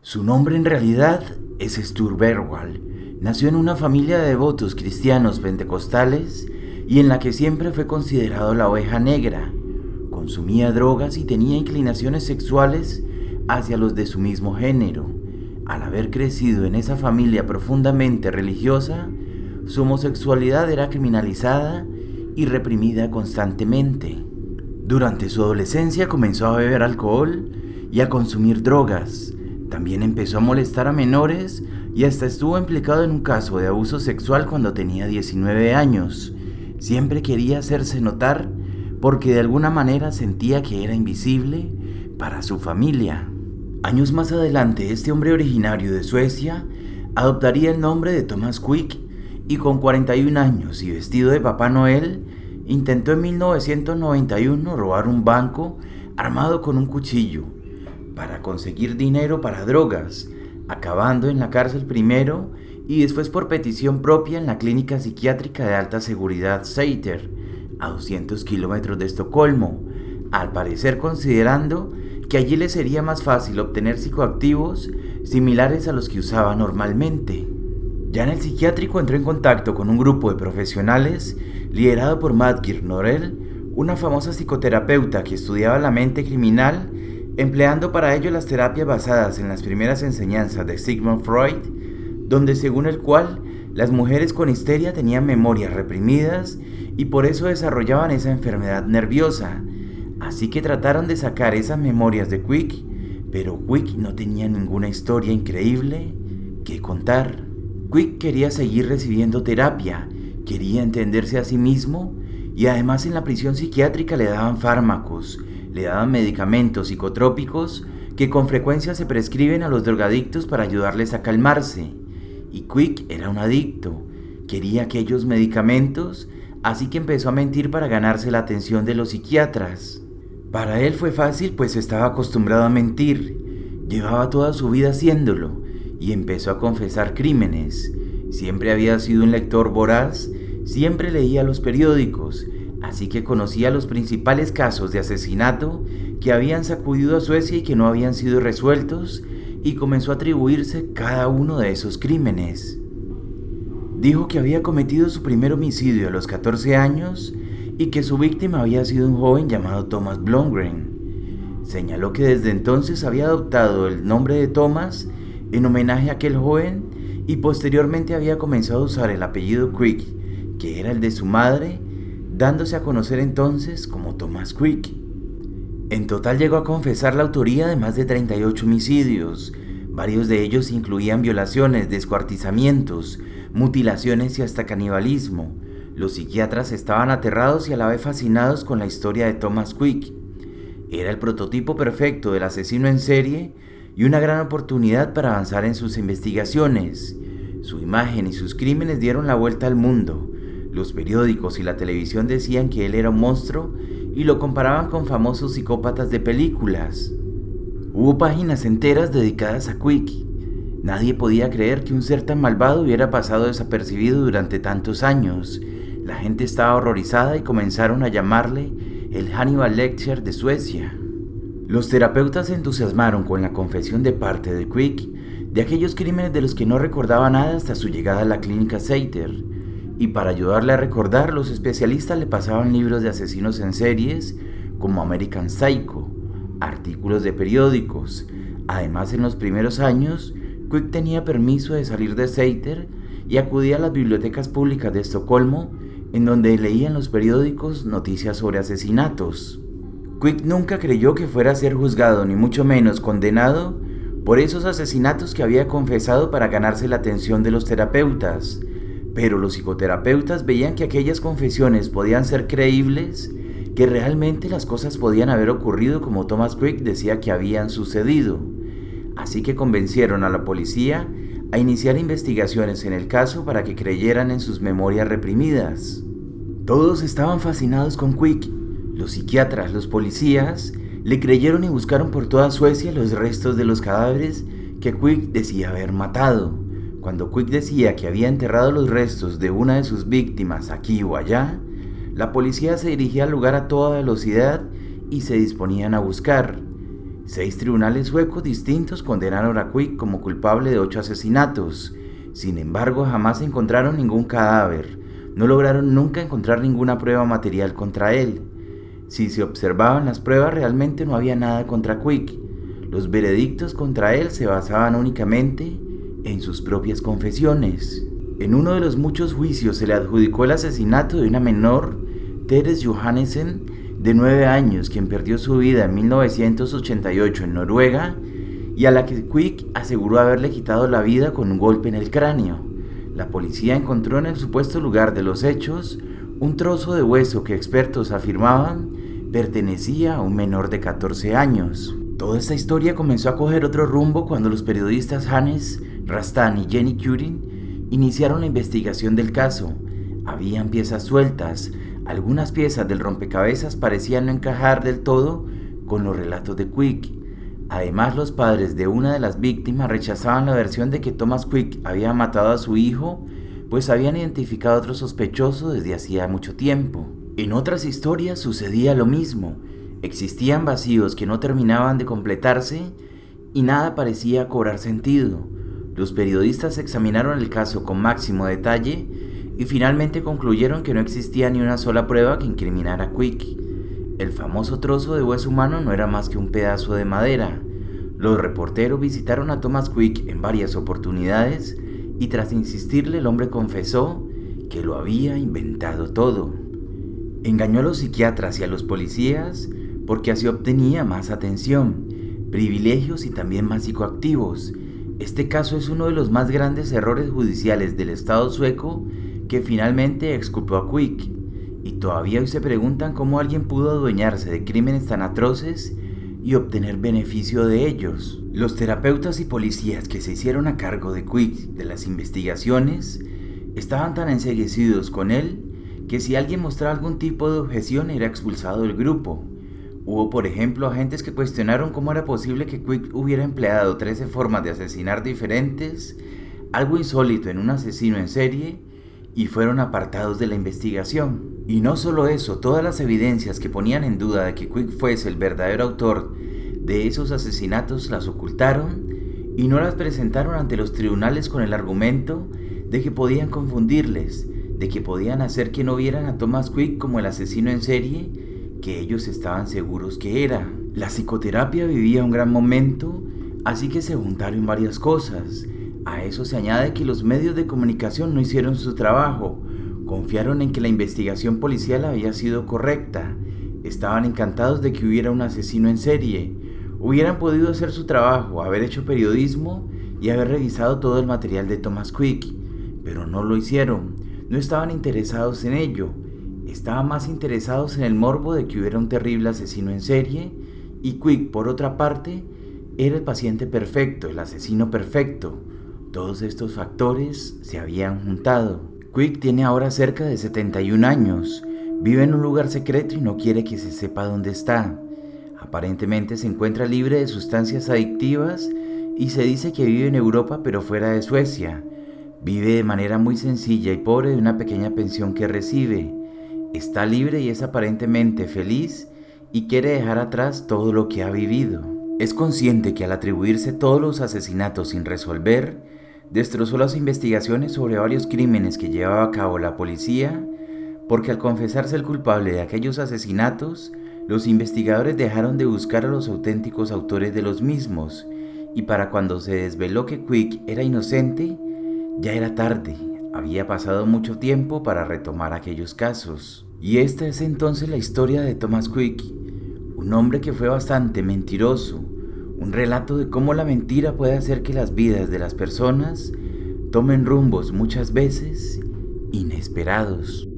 Su nombre en realidad es Sture Bergwall. Nació en una familia de devotos cristianos pentecostales y en la que siempre fue considerado la oveja negra. Consumía drogas y tenía inclinaciones sexuales hacia los de su mismo género. Al haber crecido en esa familia profundamente religiosa, su homosexualidad era criminalizada y reprimida constantemente. Durante su adolescencia comenzó a beber alcohol y a consumir drogas. También empezó a molestar a menores y hasta estuvo implicado en un caso de abuso sexual cuando tenía 19 años. Siempre quería hacerse notar porque de alguna manera sentía que era invisible para su familia. Años más adelante, este hombre originario de Suecia adoptaría el nombre de Thomas Quick y con 41 años y vestido de Papá Noel, intentó en 1991 robar un banco armado con un cuchillo para conseguir dinero para drogas, acabando en la cárcel primero y después por petición propia en la clínica psiquiátrica de alta seguridad Säter, a 200 kilómetros de Estocolmo, al parecer considerando que allí le sería más fácil obtener psicoactivos similares a los que usaba normalmente. Ya en el psiquiátrico entró en contacto con un grupo de profesionales liderado por Matgir Norell, una famosa psicoterapeuta que estudiaba la mente criminal, empleando para ello las terapias basadas en las primeras enseñanzas de Sigmund Freud, donde según el cual las mujeres con histeria tenían memorias reprimidas y por eso desarrollaban esa enfermedad nerviosa. Así que trataron de sacar esas memorias de Quick, pero Quick no tenía ninguna historia increíble que contar. Quick quería seguir recibiendo terapia, quería entenderse a sí mismo y además en la prisión psiquiátrica le daban fármacos, le daban medicamentos psicotrópicos que con frecuencia se prescriben a los drogadictos para ayudarles a calmarse. Y Quick era un adicto, quería aquellos medicamentos, así que empezó a mentir para ganarse la atención de los psiquiatras. Para él fue fácil pues estaba acostumbrado a mentir, llevaba toda su vida haciéndolo y empezó a confesar crímenes. Siempre había sido un lector voraz, siempre leía los periódicos, así que conocía los principales casos de asesinato que habían sacudido a Suecia y que no habían sido resueltos, y comenzó a atribuirse cada uno de esos crímenes. Dijo que había cometido su primer homicidio a los 14 años y que su víctima había sido un joven llamado Thomas Blomgren. Señaló que desde entonces había adoptado el nombre de Thomas en homenaje a aquel joven y posteriormente había comenzado a usar el apellido Quick, que era el de su madre, dándose a conocer entonces como Thomas Quick. En total llegó a confesar la autoría de más de 38 homicidios. Varios de ellos incluían violaciones, descuartizamientos, mutilaciones y hasta canibalismo. Los psiquiatras estaban aterrados y a la vez fascinados con la historia de Thomas Quick. Era el prototipo perfecto del asesino en serie y una gran oportunidad para avanzar en sus investigaciones. Su imagen y sus crímenes dieron la vuelta al mundo. Los periódicos y la televisión decían que él era un monstruo y lo comparaban con famosos psicópatas de películas. Hubo páginas enteras dedicadas a Quick. Nadie podía creer que un ser tan malvado hubiera pasado desapercibido durante tantos años. La gente estaba horrorizada y comenzaron a llamarle el Hannibal Lecter de Suecia. Los terapeutas se entusiasmaron con la confesión de parte de Quick de aquellos crímenes de los que no recordaba nada hasta su llegada a la clínica Säter. Y para ayudarle a recordar, los especialistas le pasaban libros de asesinos en series como American Psycho, artículos de periódicos. Además, en los primeros años, Quick tenía permiso de salir de Säter y acudía a las bibliotecas públicas de Estocolmo, en donde leía en los periódicos noticias sobre asesinatos. Quick nunca creyó que fuera a ser juzgado, ni mucho menos condenado, por esos asesinatos que había confesado para ganarse la atención de los terapeutas. Pero los psicoterapeutas veían que aquellas confesiones podían ser creíbles, que realmente las cosas podían haber ocurrido como Thomas Quick decía que habían sucedido. Así que convencieron a la policía a iniciar investigaciones en el caso para que creyeran en sus memorias reprimidas. Todos estaban fascinados con Quick. Los psiquiatras, los policías, le creyeron y buscaron por toda Suecia los restos de los cadáveres que Quick decía haber matado. Cuando Quick decía que había enterrado los restos de una de sus víctimas aquí o allá, la policía se dirigía al lugar a toda velocidad y se disponían a buscar. 6 tribunales suecos distintos condenaron a Quick como culpable de 8 asesinatos. Sin embargo, jamás encontraron ningún cadáver. No lograron nunca encontrar ninguna prueba material contra él. Si se observaban las pruebas, realmente no había nada contra Quick. Los veredictos contra él se basaban únicamente en sus propias confesiones. En uno de los muchos juicios se le adjudicó el asesinato de una menor, Therese Johannessen, de 9 años, quien perdió su vida en 1988 en Noruega y a la que Quick aseguró haberle quitado la vida con un golpe en el cráneo. La policía encontró en el supuesto lugar de los hechos un trozo de hueso que expertos afirmaban pertenecía a un menor de 14 años. Toda esta historia comenzó a coger otro rumbo cuando los periodistas Hannes Rastan y Jenny Curtin iniciaron la investigación del caso. Habían piezas sueltas. Algunas piezas del rompecabezas parecían no encajar del todo con los relatos de Quick. Además, los padres de una de las víctimas rechazaban la versión de que Thomas Quick había matado a su hijo, pues habían identificado a otro sospechoso desde hacía mucho tiempo. En otras historias sucedía lo mismo. Existían vacíos que no terminaban de completarse y nada parecía cobrar sentido. Los periodistas examinaron el caso con máximo detalle y finalmente concluyeron que no existía ni una sola prueba que incriminara a Quick. El famoso trozo de hueso humano no era más que un pedazo de madera. Los reporteros visitaron a Thomas Quick en varias oportunidades y tras insistirle el hombre confesó que lo había inventado todo. Engañó a los psiquiatras y a los policías porque así obtenía más atención, privilegios y también más psicoactivos. Este caso es uno de los más grandes errores judiciales del Estado sueco que finalmente exculpó a Quick, y todavía hoy se preguntan cómo alguien pudo adueñarse de crímenes tan atroces y obtener beneficio de ellos. Los terapeutas y policías que se hicieron a cargo de Quick de las investigaciones estaban tan enceguecidos con él que si alguien mostraba algún tipo de objeción era expulsado del grupo. Hubo, por ejemplo, agentes que cuestionaron cómo era posible que Quick hubiera empleado 13 formas de asesinar diferentes, algo insólito en un asesino en serie, y fueron apartados de la investigación. Y no solo eso, todas las evidencias que ponían en duda de que Quick fuese el verdadero autor de esos asesinatos las ocultaron y no las presentaron ante los tribunales con el argumento de que podían confundirles, de que podían hacer que no vieran a Thomas Quick como el asesino en serie que ellos estaban seguros que era. La psicoterapia vivía un gran momento, así que se juntaron varias cosas. A eso se añade que los medios de comunicación no hicieron su trabajo, confiaron en que la investigación policial había sido correcta, estaban encantados de que hubiera un asesino en serie, hubieran podido hacer su trabajo, haber hecho periodismo y haber revisado todo el material de Thomas Quick, pero no lo hicieron, no estaban interesados en ello, estaban más interesados en el morbo de que hubiera un terrible asesino en serie, y Quick, por otra parte, era el paciente perfecto, el asesino perfecto. Todos estos factores se habían juntado. Quick tiene ahora cerca de 71 años, vive en un lugar secreto y no quiere que se sepa dónde está. Aparentemente se encuentra libre de sustancias adictivas y se dice que vive en Europa pero fuera de Suecia. Vive de manera muy sencilla y pobre de una pequeña pensión que recibe. Está libre y es aparentemente feliz y quiere dejar atrás todo lo que ha vivido. Es consciente que al atribuirse todos los asesinatos sin resolver, destrozó las investigaciones sobre varios crímenes que llevaba a cabo la policía, porque al confesarse el culpable de aquellos asesinatos, los investigadores dejaron de buscar a los auténticos autores de los mismos, y para cuando se desveló que Quick era inocente, ya era tarde, había pasado mucho tiempo para retomar aquellos casos. Y esta es entonces la historia de Thomas Quick, un hombre que fue bastante mentiroso, un relato de cómo la mentira puede hacer que las vidas de las personas tomen rumbos muchas veces inesperados.